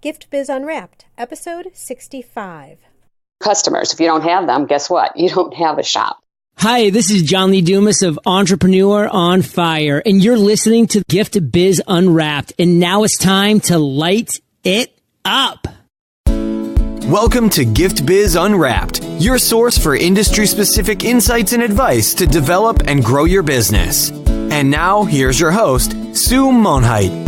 Gift Biz Unwrapped, episode 65. Customers, if you don't have them, guess what? You don't have a shop. Hi, this is John Lee Dumas of Entrepreneur on Fire, and you're listening to Gift Biz Unwrapped, and now it's time to light it up. Welcome to Gift Biz Unwrapped, your source for industry-specific insights and advice to develop and grow your business. And now, here's your host, Sue Monheit.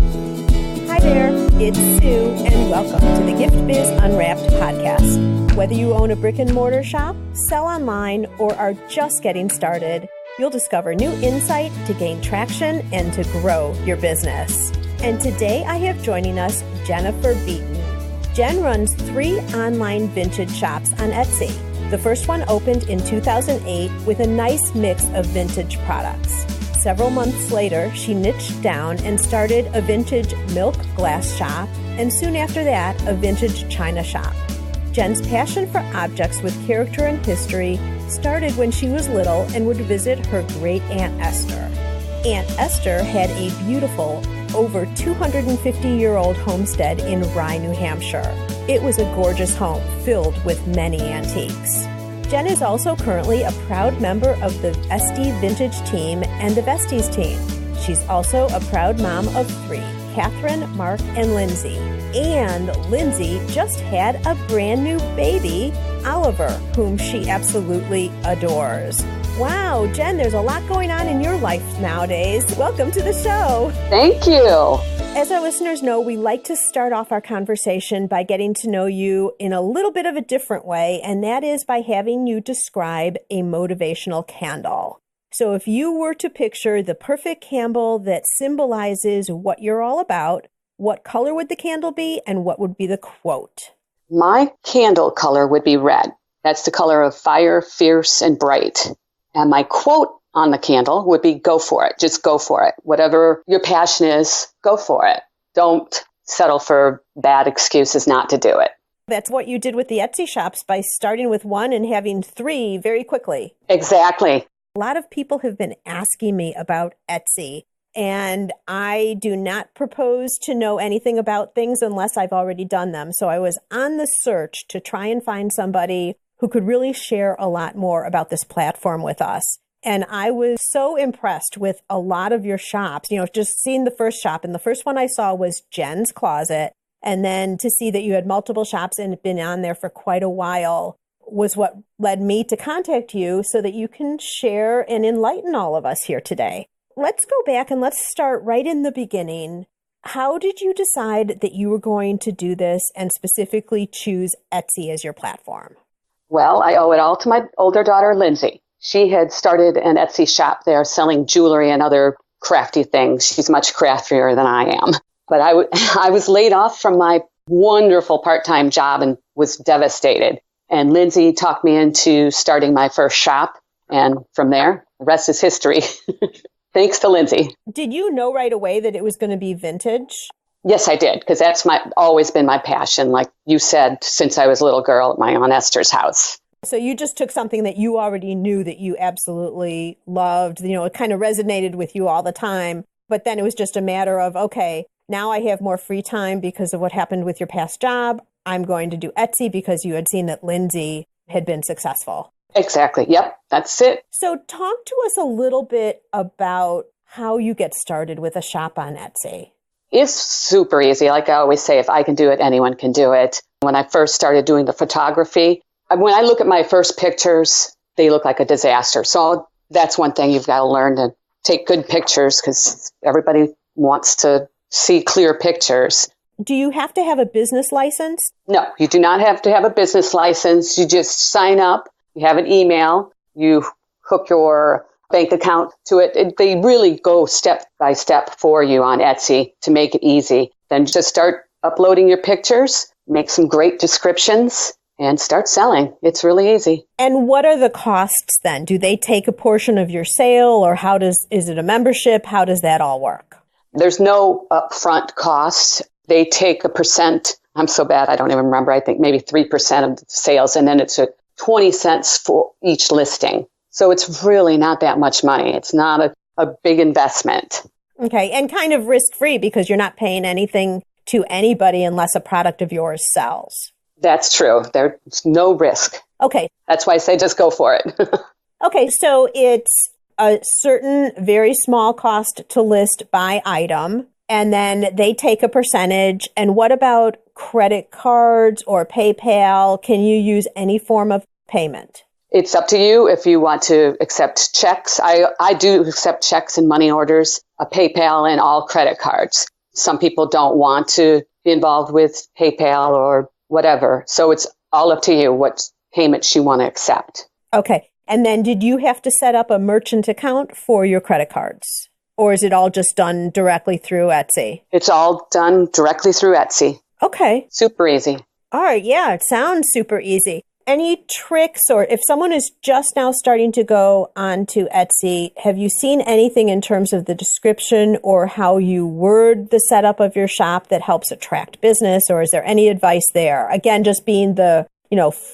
Hi there, it's Sue, and welcome to the Gift Biz Unwrapped podcast. Whether you own a brick and mortar shop, sell online, or are just getting started, you'll discover new insight to gain traction and to grow your business. And today I have joining us Jennifer Beaton. Jen runs 3 online vintage shops on Etsy. The first one opened in 2008 with a nice mix of vintage products. Several months later, she niched down and started a vintage milk glass shop, and soon after that, a vintage china shop. Jen's passion for objects with character and history started when she was little and would visit her Great Aunt Esther. Aunt Esther had a beautiful, over 250-year-old homestead in Rye, New Hampshire. It was a gorgeous home filled with many antiques. Jen is also currently a proud member of the EtsyVintageTeam and the VestiesTeam. She's also a proud mom of 3, Katherine, Mark, and Lindsey. And Lindsey just had a brand new baby, Oliver, whom she absolutely adores. Wow, Jen, there's a lot going on in your life nowadays. Welcome to the show. Thank you. As our listeners know, we like to start off our conversation by getting to know you in a little bit of a different way, and that is by having you describe a motivational candle. So if you were to picture the perfect candle that symbolizes what you're all about, what color would the candle be and what would be the quote? My candle color would be red. That's the color of fire, fierce, and bright. And my quote on the candle would be, go for it. Just go for it. Whatever your passion is, go for it. Don't settle for bad excuses not to do it. That's what you did with the Etsy shops by starting with 1 and having 3 very quickly. Exactly. A lot of people have been asking me about Etsy, and I do not propose to know anything about things unless I've already done them. So I was on the search to try and find somebody who could really share a lot more about this platform with us. And I was so impressed with a lot of your shops, just seeing the first shop. And the first one I saw was JensCloset. And then to see that you had multiple shops and been on there for quite a while was what led me to contact you so that you can share and enlighten all of us here today. Let's go back and let's start right in the beginning. How did you decide that you were going to do this and specifically choose Etsy as your platform? Well, I owe it all to my older daughter, Lindsey. She had started an Etsy shop there selling jewelry and other crafty things. She's much craftier than I am. But I was laid off from my wonderful part-time job and was devastated. And Lindsey talked me into starting my first shop. And from there, the rest is history. Thanks to Lindsey. Did you know right away that it was going to be vintage? Yes, I did, because that's always been my passion, like you said, since I was a little girl at my Aunt Esther's house. So you just took something that you already knew that you absolutely loved, it kind of resonated with you all the time, but then it was just a matter of, okay, now I have more free time because of what happened with your past job. I'm going to do Etsy because you had seen that Lindsey had been successful. Exactly. Yep, that's it. So talk to us a little bit about how you get started with a shop on Etsy. It's super easy. Like I always say, if I can do it, anyone can do it. When I first started doing the photography, when I look at my first pictures, they look like a disaster. So that's one thing you've got to learn, to take good pictures, because everybody wants to see clear pictures. Do you have to have a business license? No, you do not have to have a business license. You just sign up, you have an email, you hook your bank account to it. They really go step by step for you on Etsy to make it easy. Then just start uploading your pictures, make some great descriptions, and start selling. It's really easy. And what are the costs then? Do they take a portion of your sale, or is it a membership? How does that all work? There's no upfront cost. They take a percent. I'm so bad, I don't even remember. I think maybe 3% of the sales, and then it's 20 cents for each listing. So it's really not that much money. It's not a big investment. Okay, and kind of risk-free because you're not paying anything to anybody unless a product of yours sells. That's true. There's no risk. Okay. That's why I say just go for it. Okay, so it's a certain very small cost to list by item, and then they take a percentage. And what about credit cards or PayPal? Can you use any form of payment? It's up to you if you want to accept checks. I do accept checks and money orders, PayPal and all credit cards. Some people don't want to be involved with PayPal or whatever. So it's all up to you what payments you want to accept. Okay. And then did you have to set up a merchant account for your credit cards? Or is it all just done directly through Etsy? It's all done directly through Etsy. Okay. Super easy. All right. Yeah, it sounds super easy. Any tricks, or if someone is just now starting to go onto Etsy, have you seen anything in terms of the description or how you word the setup of your shop that helps attract business? Or is there any advice there? Again, just being the,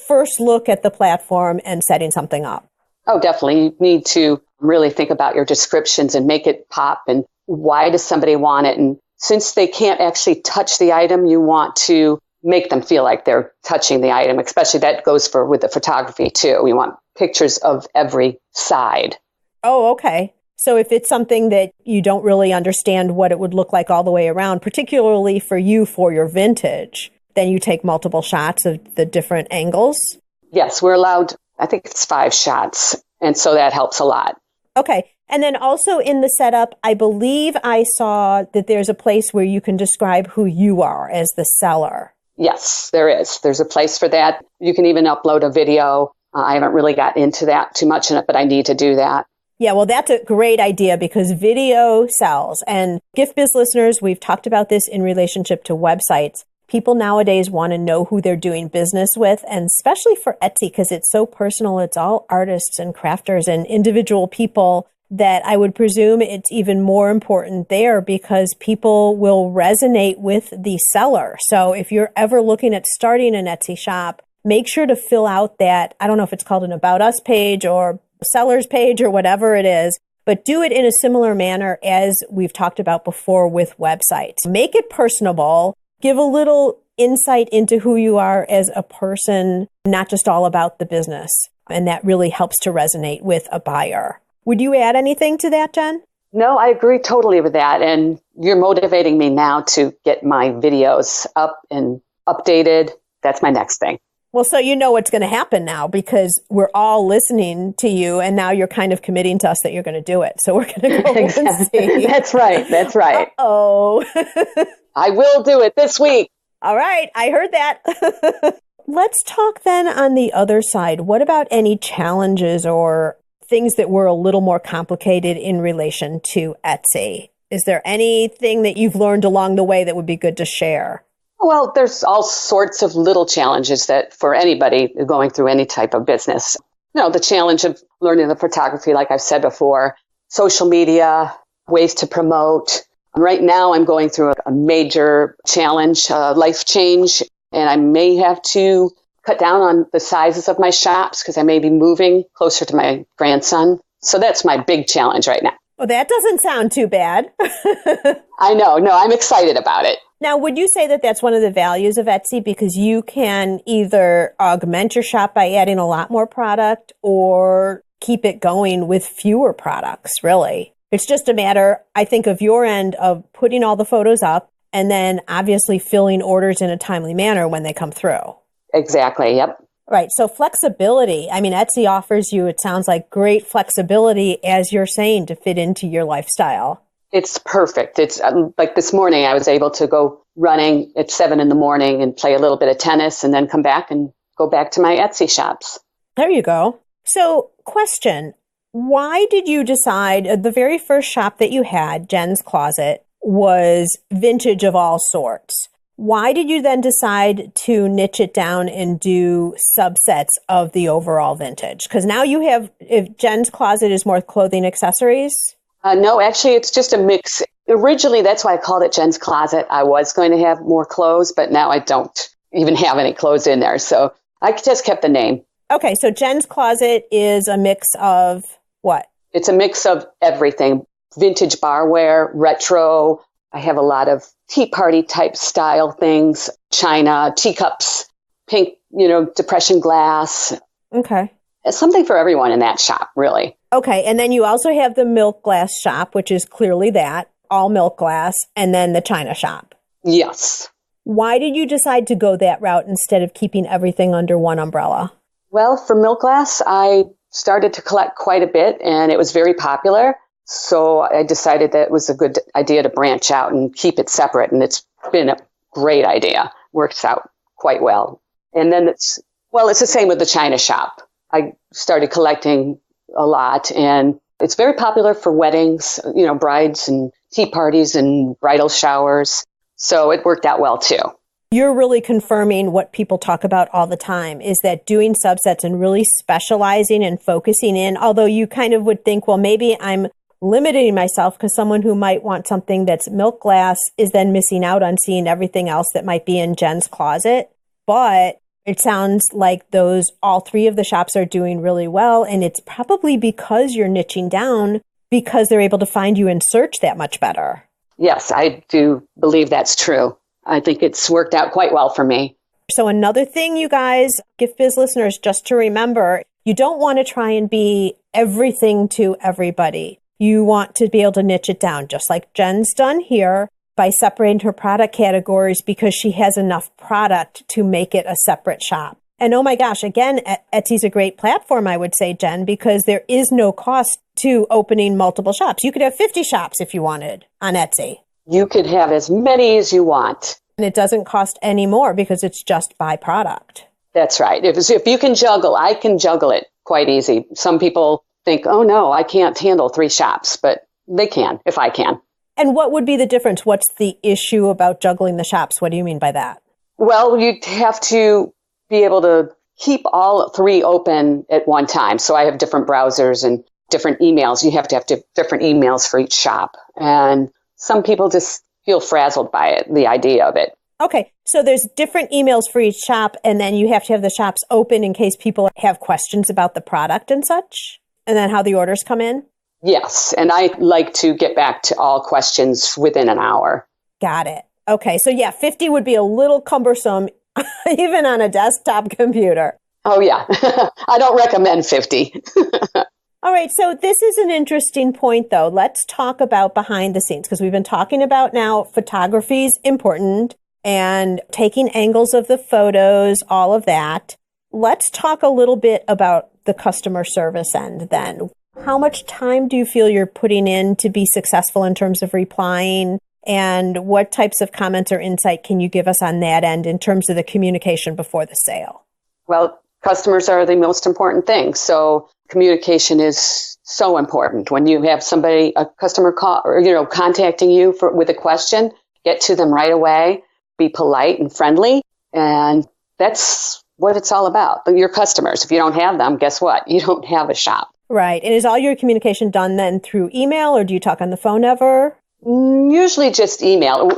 first look at the platform and setting something up. Oh, definitely. You need to really think about your descriptions and make it pop. And why does somebody want it? And since they can't actually touch the item, you want to make them feel like they're touching the item, especially that goes with the photography too. We want pictures of every side. Oh, okay. So if it's something that you don't really understand what it would look like all the way around, particularly for you for your vintage, then you take multiple shots of the different angles? Yes, we're allowed, I think it's 5 shots. And so that helps a lot. Okay. And then also in the setup, I believe I saw that there's a place where you can describe who you are as the seller. Yes, there is. There's a place for that. You can even upload a video. I haven't really got into that too much in it, but I need to do that. Yeah, well, that's a great idea because video sells. And Gift Biz listeners, we've talked about this in relationship to websites. People nowadays want to know who they're doing business with, and especially for Etsy because it's so personal. It's all artists and crafters and individual people that I would presume it's even more important there because people will resonate with the seller. So if you're ever looking at starting an Etsy shop, make sure to fill out that, I don't know if it's called an About Us page or seller's page or whatever it is, but do it in a similar manner as we've talked about before with websites. Make it personable, give a little insight into who you are as a person, not just all about the business. And that really helps to resonate with a buyer. Would you add anything to that, Jen? No, I agree totally with that. And you're motivating me now to get my videos up and updated. That's my next thing. Well, so you know what's going to happen now because we're all listening to you and now you're kind of committing to us that you're going to do it. So we're going to go and see. That's right. That's right. Uh-oh. I will do it this week. All right. I heard that. Let's talk then on the other side. What about any challenges or things that were a little more complicated in relation to Etsy? Is there anything that you've learned along the way that would be good to share? Well, there's all sorts of little challenges that for anybody going through any type of business. The challenge of learning the photography, like I've said before, social media, ways to promote. Right now, I'm going through a major challenge, life change, and I may have to cut down on the sizes of my shops because I may be moving closer to my grandson. So that's my big challenge right now. Well, that doesn't sound too bad. I know. No, I'm excited about it. Now, would you say that that's one of the values of Etsy because you can either augment your shop by adding a lot more product or keep it going with fewer products, really? It's just a matter, I think, of your end of putting all the photos up and then obviously filling orders in a timely manner when they come through. Exactly. Yep. Right. So flexibility. I mean, Etsy offers you, it sounds like, great flexibility, as you're saying, to fit into your lifestyle. It's perfect. It's like this morning, I was able to go running at 7 a.m. and play a little bit of tennis and then come back and go back to my Etsy shops. There you go. So question, why did you decide the very first shop that you had, JensCloset, was vintage of all sorts? Why did you then decide to niche it down and do subsets of the overall vintage? Because now you have, if JensCloset is more clothing accessories? No, actually, it's just a mix. Originally, that's why I called it JensCloset. I was going to have more clothes, but now I don't even have any clothes in there. So I just kept the name. Okay, so JensCloset is a mix of what? It's a mix of everything. Vintage barware, retro, I have a lot of tea party type style things, china, teacups, pink, depression glass. Okay. It's something for everyone in that shop, really. Okay. And then you also have the milk glass shop, which is clearly that, all milk glass, and then the china shop. Yes. Why did you decide to go that route instead of keeping everything under one umbrella? Well, for milk glass, I started to collect quite a bit and it was very popular. So I decided that it was a good idea to branch out and keep it separate. And it's been a great idea. Works out quite well. And then it's the same with the china shop. I started collecting a lot and it's very popular for weddings, brides and tea parties and bridal showers. So it worked out well too. You're really confirming what people talk about all the time is that doing subsets and really specializing and focusing in, although you kind of would think, well, maybe I'm limiting myself because someone who might want something that's milk glass is then missing out on seeing everything else that might be in JensCloset. But it sounds like all three of the shops are doing really well. And it's probably because you're niching down because they're able to find you in search that much better. Yes, I do believe that's true. I think it's worked out quite well for me. So another thing, you guys, Gift Biz listeners, just to remember, you don't want to try and be everything to everybody. You want to be able to niche it down, just like Jen's done here by separating her product categories because she has enough product to make it a separate shop. And oh my gosh, again, Etsy's a great platform, I would say, Jen, because there is no cost to opening multiple shops. You could have 50 shops if you wanted on Etsy. You could have as many as you want. And it doesn't cost any more because it's just by product. That's right. If you can juggle, I can juggle it quite easy. Some people think, oh no, I can't handle 3 shops, but they can if I can. And what would be the difference? What's the issue about juggling the shops? What do you mean by that? Well, you'd have to be able to keep all 3 open at one time. So I have different browsers and different emails. You have to have different emails for each shop. And some people just feel frazzled by it, the idea of it. Okay, so there's different emails for each shop, and then you have to have the shops open in case people have questions about the product and such, and then how the orders come in? Yes, and I like to get back to all questions within an hour. Got it. Okay, so 50 would be a little cumbersome, even on a desktop computer. Oh, yeah. I don't recommend 50. All right, so this is an interesting point, though. Let's talk about behind the scenes, because we've been talking about now photography is important and taking angles of the photos, all of that. Let's talk a little bit about the customer service end then. How much time do you feel you're putting in to be successful in terms of replying? And what types of comments or insight can you give us on that end in terms of the communication before the sale? Well, customers are the most important thing. So communication is so important. When you have somebody, a customer call, or, contacting you with a question, get to them right away, be polite and friendly. And that's what it's all about. Your customers, if you don't have them, guess what? You don't have a shop. Right. And is all your communication done then through email, or do you talk on the phone ever? Usually just email.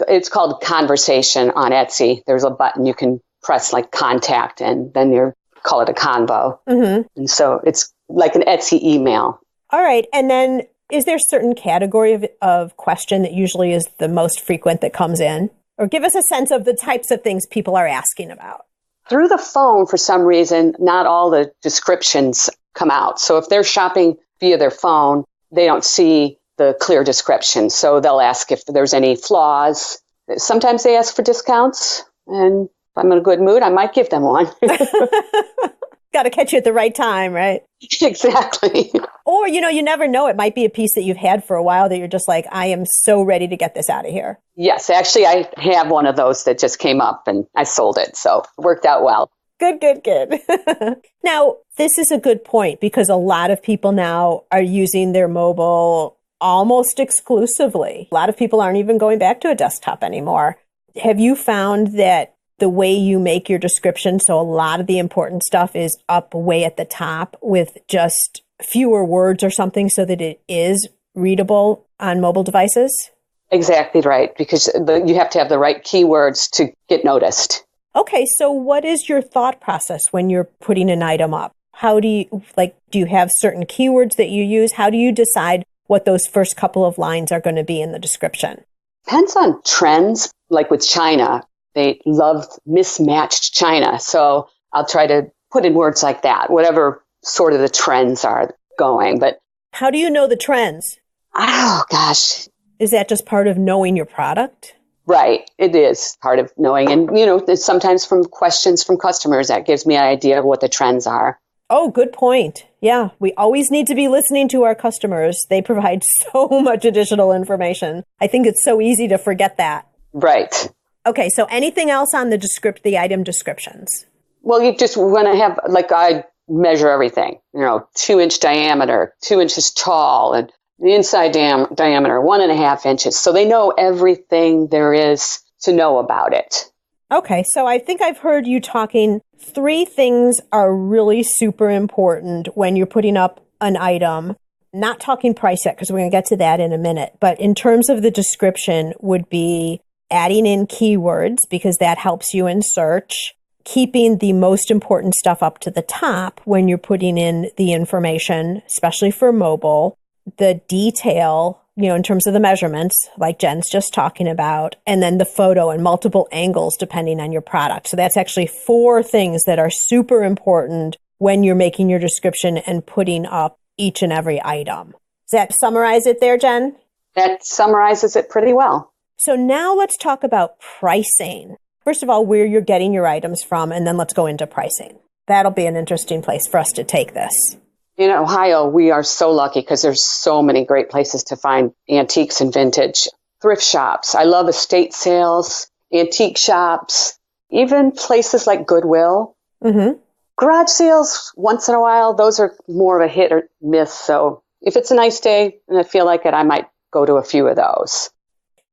It's called conversation on Etsy. There's a button you can press like contact, and then you call it a convo. Mm-hmm. And so it's like an Etsy email. All right. And then is there a certain category of question that usually is the most frequent that comes in? Or give us a sense of the types of things people are asking about. Through the phone, for some reason, not all the descriptions come out. So if they're shopping via their phone, they don't see the clear description. So they'll ask if there's any flaws. Sometimes they ask for discounts. And if I'm in a good mood, I might give them one. Got to catch you at the right time, right? Exactly. Or, you never know. It might be a piece that you've had for a while that you're just like, I am so ready to get this out of here. Yes, actually, I have one of those that just came up and I sold it. So it worked out well. Good. Now, this is a good point because a lot of people now are using their mobile almost exclusively. A lot of people aren't even going back to a desktop anymore. Have you found that the way you make your description, so a lot of the important stuff is up way at the top with just fewer words or something so that it is readable on mobile devices? Exactly right, because you have to have the right keywords to get noticed. Okay, so what is your thought process when you're putting an item up? How do you have certain keywords that you use? How do you decide what those first couple of lines are going to be in the description? Depends on trends. Like with China, they love mismatched China. So I'll try to put in words like that, whatever sort of the trends are going. But how do you know the trends? Oh, gosh. Is that just part of knowing your product? Right. It is part of knowing. And, sometimes from questions from customers, that gives me an idea of what the trends are. Oh, good point. Yeah, we always need to be listening to our customers. They provide so much additional information. I think it's so easy to forget that. Right. Okay, so anything else on the item descriptions? Well, you just want to have, I measure everything, 2-inch diameter, 2 inches tall, and the inside diameter, 1.5 inches. So they know everything there is to know about it. Okay, so I think I've heard you talking 3 things are really super important when you're putting up an item. Not talking price yet, because we're going to get to that in a minute. But in terms of the description would be adding in keywords, because that helps you in search, keeping the most important stuff up to the top when you're putting in the information, especially for mobile, the detail, in terms of the measurements, like Jen's just talking about, and then the photo and multiple angles depending on your product. So that's actually 4 things that are super important when you're making your description and putting up each and every item. Does that summarize it there, Jen? That summarizes it pretty well. So now let's talk about pricing. First of all, where you're getting your items from, and then let's go into pricing. That'll be an interesting place for us to take this. In Ohio, we are so lucky because there's so many great places to find antiques and vintage. Thrift shops. I love estate sales, antique shops, even places like Goodwill. Mm-hmm. Garage sales, once in a while, those are more of a hit or miss. So if it's a nice day and I feel like it, I might go to a few of those.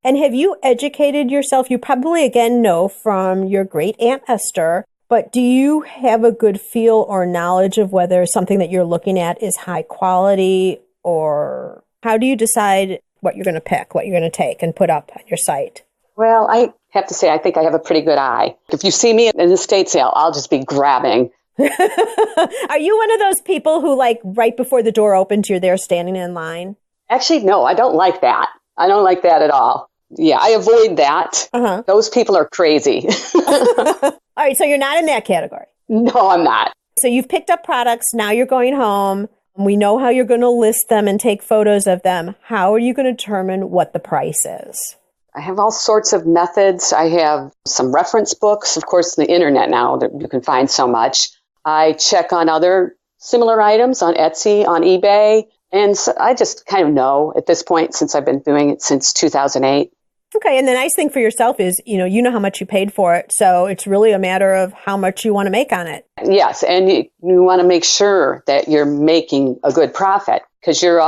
And have you educated yourself? You probably, again, know from your Great Aunt Esther, but do you have a good feel or knowledge of whether something that you're looking at is high quality, or how do you decide what you're going to pick, what you're going to take and put up on your site? Well, I have to say, I think I have a pretty good eye. If you see me in an estate sale, I'll just be grabbing. Are you one of those people who, right before the door opens, you're there standing in line? Actually, no, I don't like that. I don't like that at all. Yeah, I avoid that. Uh-huh. Those people are crazy. All right, so you're not in that category. No, I'm not. So you've picked up products. Now you're going home. We know how you're going to list them and take photos of them. How are you going to determine what the price is? I have all sorts of methods. I have some reference books. Of course, the internet now, you can find so much. I check on other similar items on Etsy, on eBay. And so I just kind of know at this point, since I've been doing it since 2008. Okay. And the nice thing for yourself is, you know how much you paid for it. So it's really a matter of how much you want to make on it. Yes. And you want to make sure that you're making a good profit, because you're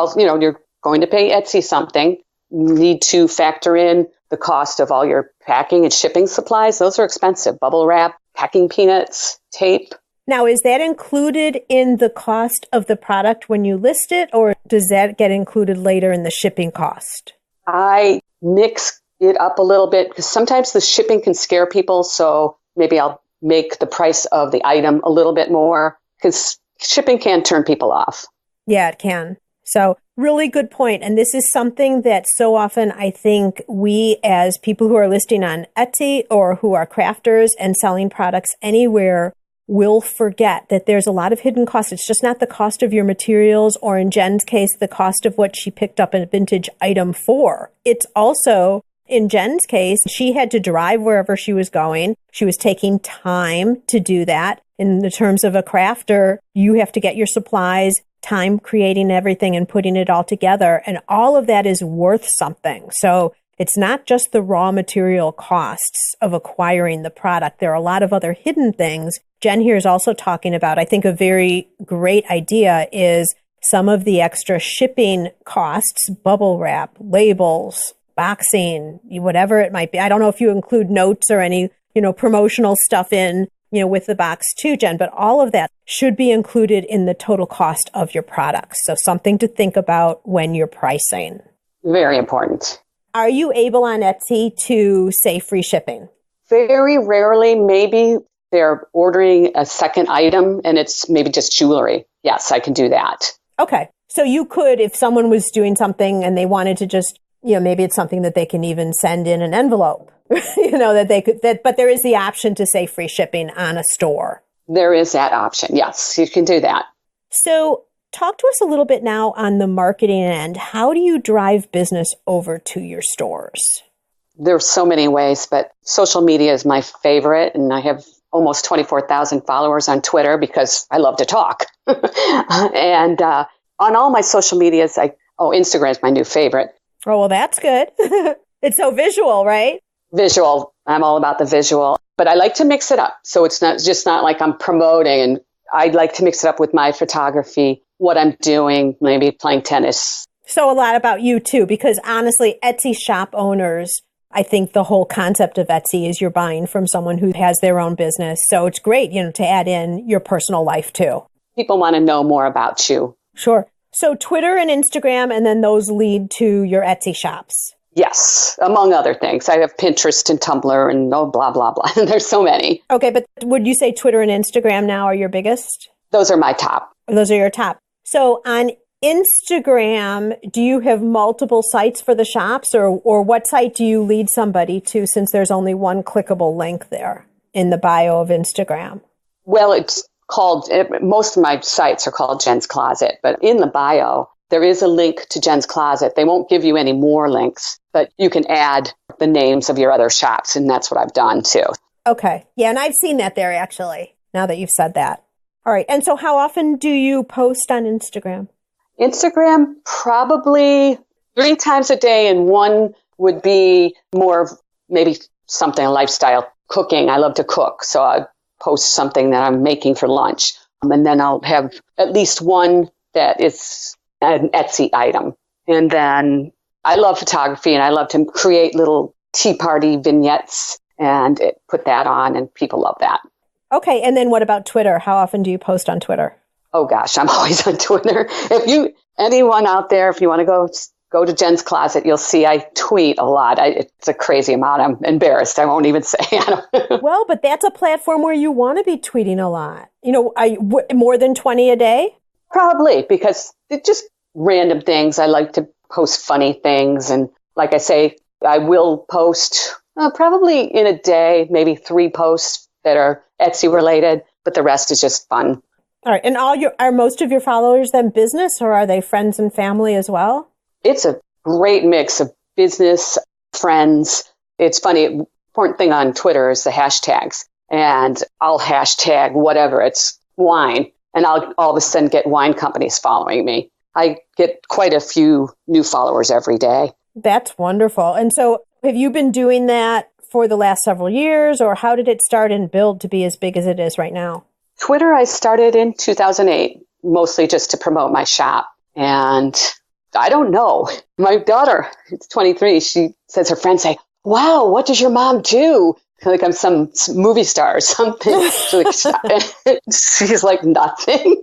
going to pay Etsy something. You need to factor in the cost of all your packing and shipping supplies. Those are expensive. Bubble wrap, packing peanuts, tape. Now, is that included in the cost of the product when you list it, or does that get included later in the shipping cost? I mix it up a little bit because sometimes the shipping can scare people. So maybe I'll make the price of the item a little bit more, because shipping can turn people off. Yeah, it can. So really good point. And this is something that so often I think we, as people who are listing on Etsy or who are crafters and selling products anywhere, will forget that there's a lot of hidden costs. It's just not the cost of your materials, or in Jen's case, the cost of what she picked up a vintage item for. It's also, in Jen's case, she had to drive wherever she was going. She was taking time to do that. In the terms of a crafter, you have to get your supplies, time creating everything and putting it all together. And all of that is worth something. So it's not just the raw material costs of acquiring the product. There are a lot of other hidden things. Jen here is also talking about, I think a very great idea is some of the extra shipping costs, bubble wrap, labels, boxing, whatever it might be. I don't know if you include notes or any, promotional stuff in, with the box too, Jen, but all of that should be included in the total cost of your products. So something to think about when you're pricing. Very important. Are you able on Etsy to say free shipping? Very rarely. Maybe they're ordering a second item and it's maybe just jewelry. Yes, I can do that. Okay. So you could, if someone was doing something and they wanted to just maybe it's something that they can even send in an envelope, but there is the option to say free shipping on a store. There is that option. Yes, you can do that. So talk to us a little bit now on the marketing end. How do you drive business over to your stores? There's so many ways, but social media is my favorite. And I have almost 24,000 followers on Twitter because I love to talk. And on all my social medias, Instagram is my new favorite. Oh, well, that's good. It's so visual, right? Visual. I'm all about the visual, but I like to mix it up. So it's not like I'm promoting, and I'd like to mix it up with my photography, what I'm doing, maybe playing tennis. So a lot about you too, because honestly, Etsy shop owners, I think the whole concept of Etsy is you're buying from someone who has their own business. So it's great, to add in your personal life too. People want to know more about you. Sure. So Twitter and Instagram, and then those lead to your Etsy shops. Yes, among other things. I have Pinterest and Tumblr and blah, blah, blah. There's so many. Okay, but would you say Twitter and Instagram now are your biggest? Those are my top. Those are your top. So on Instagram, do you have multiple sites for the shops, or what site do you lead somebody to, since there's only one clickable link there in the bio of Instagram? Well, most of my sites are called JensCloset, but in the bio, there is a link to JensCloset. They won't give you any more links, but you can add the names of your other shops, and that's what I've done too. Okay. Yeah, and I've seen that there actually, now that you've said that. All right. And so how often do you post on Instagram? Instagram, probably 3 times a day, and one would be more of maybe something, lifestyle cooking. I love to cook, so I post something that I'm making for lunch. And then I'll have at least one that is an Etsy item. And then I love photography, and I love to create little tea party vignettes and put that on, and people love that. Okay. And then what about Twitter? How often do you post on Twitter? Oh gosh, I'm always on Twitter. Anyone out there, if you want to go to JensCloset, you'll see I tweet a lot. It's a crazy amount. I'm embarrassed. I won't even say. Well, but that's a platform where you want to be tweeting a lot. More than 20 a day? Probably, because it's just random things. I like to post funny things. And like I say, I will post probably in a day, maybe 3 posts that are Etsy related, but the rest is just fun. All right. And are most of your followers then business, or are they friends and family as well? It's a great mix of business, friends. It's funny. Important thing on Twitter is the hashtags, and I'll hashtag whatever. It's wine, and I'll all of a sudden get wine companies following me. I get quite a few new followers every day. That's wonderful. And so have you been doing that for the last several years, or how did it start and build to be as big as it is right now? Twitter, I started in 2008, mostly just to promote my shop. And I don't know. My daughter, it's 23, she says her friends say, wow, what does your mom do? Like I'm some movie star or something. She's like, nothing.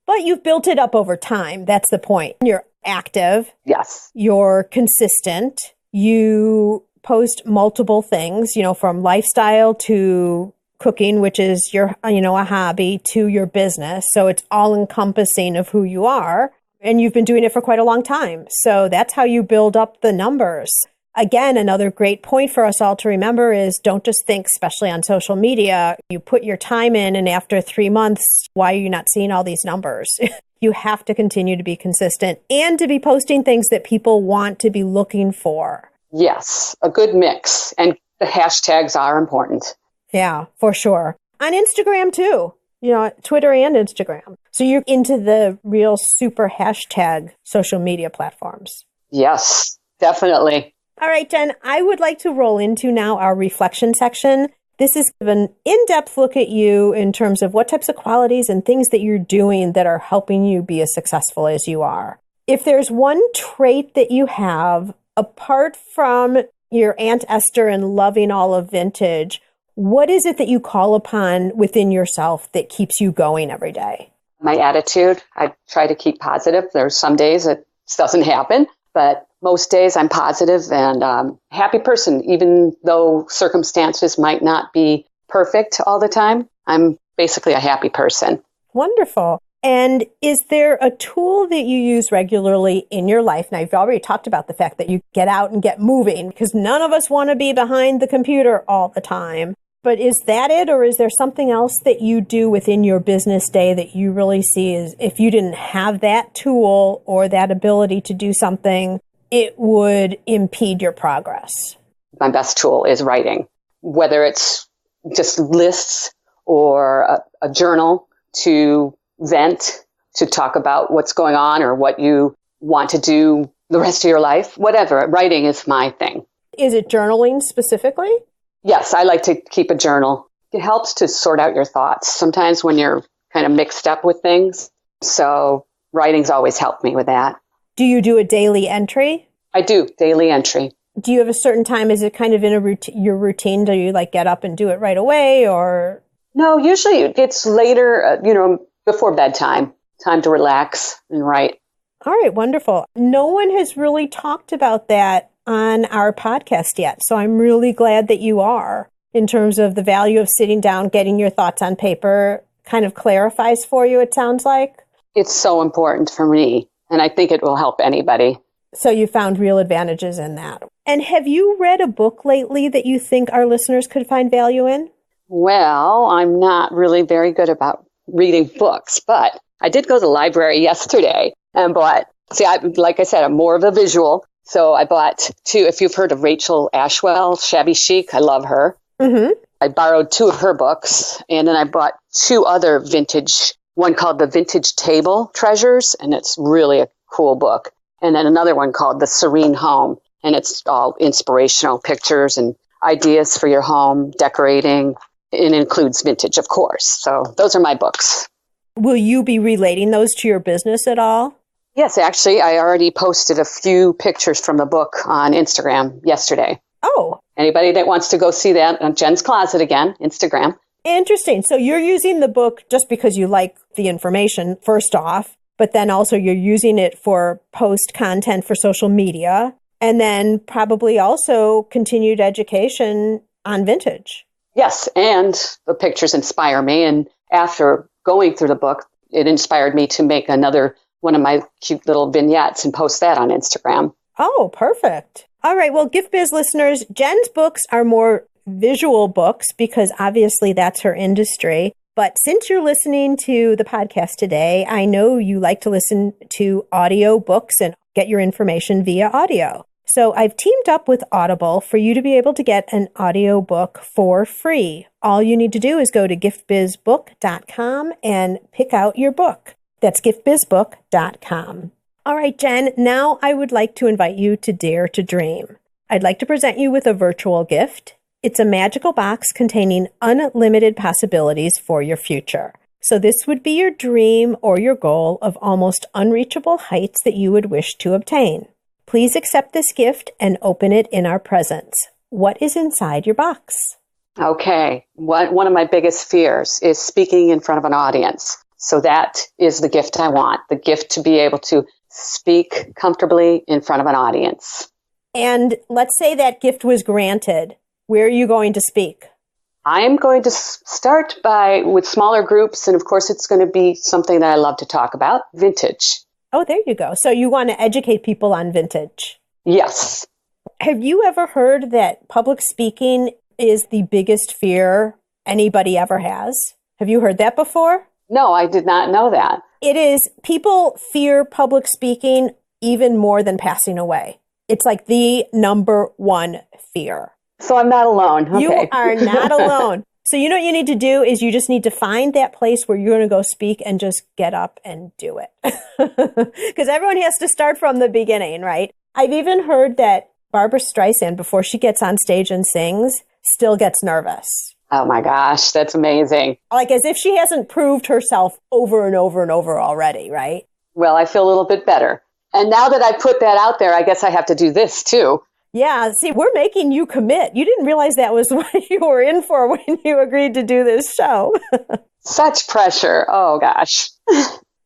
But you've built it up over time. That's the point. You're active. Yes. You're consistent. You post multiple things, from lifestyle to cooking, which is your, a hobby, to your business. So it's all encompassing of who you are. And you've been doing it for quite a long time. So that's how you build up the numbers. Again, another great point for us all to remember is don't just think, especially on social media, you put your time in and after 3 months, why are you not seeing all these numbers? You have to continue to be consistent and to be posting things that people want to be looking for. Yes, a good mix. And the hashtags are important. Yeah, for sure. On Instagram too, Twitter and Instagram. So you're into the real super hashtag social media platforms. Yes, definitely. All right, Jen, I would like to roll into now our reflection section. This is an in-depth look at you in terms of what types of qualities and things that you're doing that are helping you be as successful as you are. If there's one trait that you have, apart from your Aunt Esther and loving all of vintage, what is it that you call upon within yourself that keeps you going every day? My attitude. I try to keep positive. There's some days it doesn't happen, but most days I'm positive and happy person, even though circumstances might not be perfect all the time. I'm basically a happy person. Wonderful. And is there a tool that you use regularly in your life? Now, you've already talked about the fact that you get out and get moving because none of us want to be behind the computer all the time. But is that it, or is there something else that you do within your business day that you really see is if you didn't have that tool or that ability to do something, it would impede your progress? My best tool is writing, whether it's just lists or a journal to vent, to talk about what's going on or what you want to do the rest of your life, whatever. Writing is my thing. Is it journaling specifically? Yes, I like to keep a journal. It helps to sort out your thoughts sometimes when you're kind of mixed up with things. So writing's always helped me with that. Do you do a daily entry? I do, daily entry. Do you have a certain time? Is it kind of in your routine? Do you like get up and do it right away or? No, usually it's later, before bedtime, time to relax and write. All right, wonderful. No one has really talked about that on our podcast yet. So I'm really glad that you are, in terms of the value of sitting down, getting your thoughts on paper, kind of clarifies for you, it sounds like. It's so important for me, and I think it will help anybody. So you found real advantages in that. And have you read a book lately that you think our listeners could find value in? Well, I'm not really very good about reading books, but I did go to the library yesterday and bought, like I said, I'm more of a visual. So I bought two, if you've heard of Rachel Ashwell, Shabby Chic, I love her. Mm-hmm. I borrowed two of her books, and then I bought two other vintage, one called The Vintage Table Treasures, and it's really a cool book. And then another one called The Serene Home, and it's all inspirational pictures and ideas for your home, decorating. It includes vintage, of course. So those are my books. Will you be relating those to your business at all? Yes, actually, I already posted a few pictures from the book on Instagram yesterday. Oh. Anybody that wants to go see that on JensCloset again, Instagram. Interesting. So you're using the book just because you like the information, first off, but then also you're using it for post content for social media, and then probably also continued education on vintage. Yes, and the pictures inspire me. And after going through the book, it inspired me to make another one of my cute little vignettes and post that on Instagram. Oh, perfect. All right. Well, Gift Biz listeners, Jen's books are more visual books because obviously that's her industry. But since you're listening to the podcast today, I know you like to listen to audio books and get your information via audio. So I've teamed up with Audible for you to be able to get an audio book for free. All you need to do is go to giftbizbook.com and pick out your book. That's giftbizbook.com. All right, Jen, now I would like to invite you to Dare to Dream. I'd like to present you with a virtual gift. It's a magical box containing unlimited possibilities for your future. So this would be your dream or your goal of almost unreachable heights that you would wish to obtain. Please accept this gift and open it in our presence. What is inside your box? Okay. One of my biggest fears is speaking in front of an audience. So that is the gift I want, the gift to be able to speak comfortably in front of an audience. And let's say that gift was granted. Where are you going to speak? I am going to start with smaller groups. And of course, it's going to be something that I love to talk about, vintage. Oh, there you go. So you want to educate people on vintage. Yes. Have you ever heard that public speaking is the biggest fear anybody ever has? Have you heard that before? No, I did not know that. It is. People fear public speaking even more than passing away. It's like the number one fear. So I'm not alone. Okay. You are not alone. So you know what you need to do is you just need to find that place where you're going to go speak and just get up and do it. Because everyone has to start from the beginning, right? I've even heard that Barbara Streisand, before she gets on stage and sings, still gets nervous. Oh my gosh, that's amazing. Like as if she hasn't proved herself over and over and over already, right? Well, I feel a little bit better. And now that I put that out there, I guess I have to do this too. Yeah, see, we're making you commit. You didn't realize that was what you were in for when you agreed to do this show. Such pressure. Oh, gosh.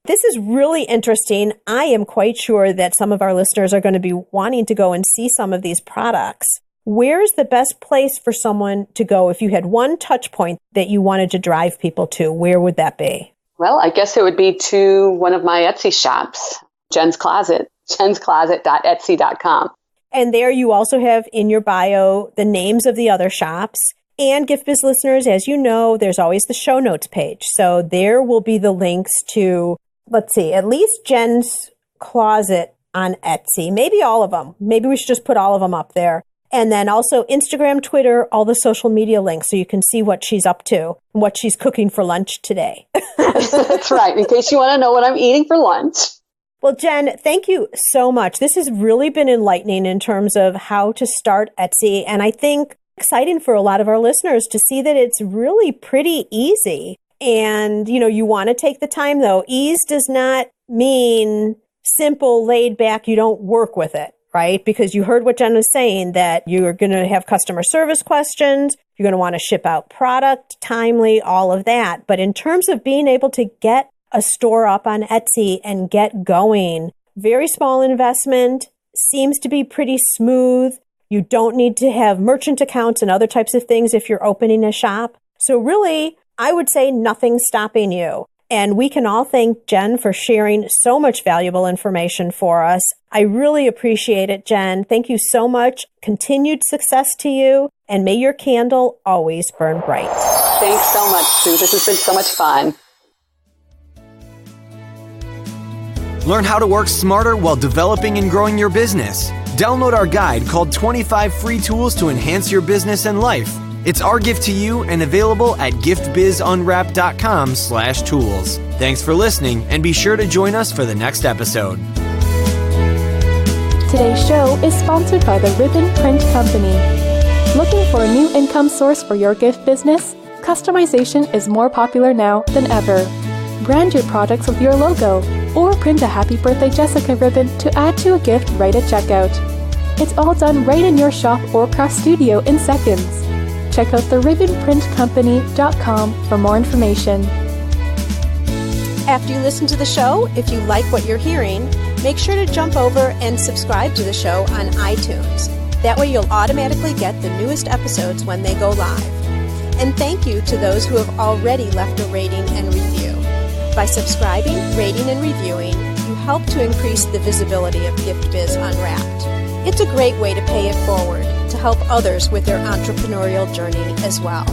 This is really interesting. I am quite sure that some of our listeners are going to be wanting to go and see some of these products. Where's the best place for someone to go? If you had one touch point that you wanted to drive people to, where would that be? Well, I guess it would be to one of my Etsy shops, JensCloset, JensCloset.etsy.com. And there you also have in your bio the names of the other shops. And Gift Biz listeners, as you know, there's always the show notes page. So there will be the links to, at least Jen's Closet on Etsy. Maybe all of them. Maybe we should just put all of them up there. And then also Instagram, Twitter, all the social media links so you can see what she's up to and what she's cooking for lunch today. That's right, in case you want to know what I'm eating for lunch. Well, Jen, thank you so much. This has really been enlightening in terms of how to start Etsy. And I think exciting for a lot of our listeners to see that it's really pretty easy. And, you want to take the time, though. Ease does not mean simple, laid back, you don't work with it, right? Because you heard what Jen was saying, that you're going to have customer service questions, you're going to want to ship out product timely, all of that. But in terms of being able to get a store up on Etsy and get going, very small investment, seems to be pretty smooth. You don't need to have merchant accounts and other types of things if you're opening a shop. So really, I would say nothing's stopping you. And we can all thank Jen for sharing so much valuable information for us. I really appreciate it, Jen. Thank you so much. Continued success to you, and may your candle always burn bright. Thanks so much, Sue. This has been so much fun. Learn how to work smarter while developing and growing your business. Download our guide called 25 Free Tools to Enhance Your Business and Life. It's our gift to you and available at giftbizunwrapped.com/tools. Thanks for listening, and be sure to join us for the next episode. Today's show is sponsored by the Ribbon Print Company. Looking for a new income source for your gift business? Customization is more popular now than ever. Brand your products with your logo, or print a Happy Birthday Jessica ribbon to add to a gift right at checkout. It's all done right in your shop or craft studio in seconds. Check out theribbonprintcompany.com for more information. After you listen to the show, if you like what you're hearing, make sure to jump over and subscribe to the show on iTunes. That way you'll automatically get the newest episodes when they go live. And thank you to those who have already left a rating and review. By subscribing, rating, and reviewing, you help to increase the visibility of Gift Biz Unwrapped. It's a great way to pay it forward, to help others with their entrepreneurial journey as well.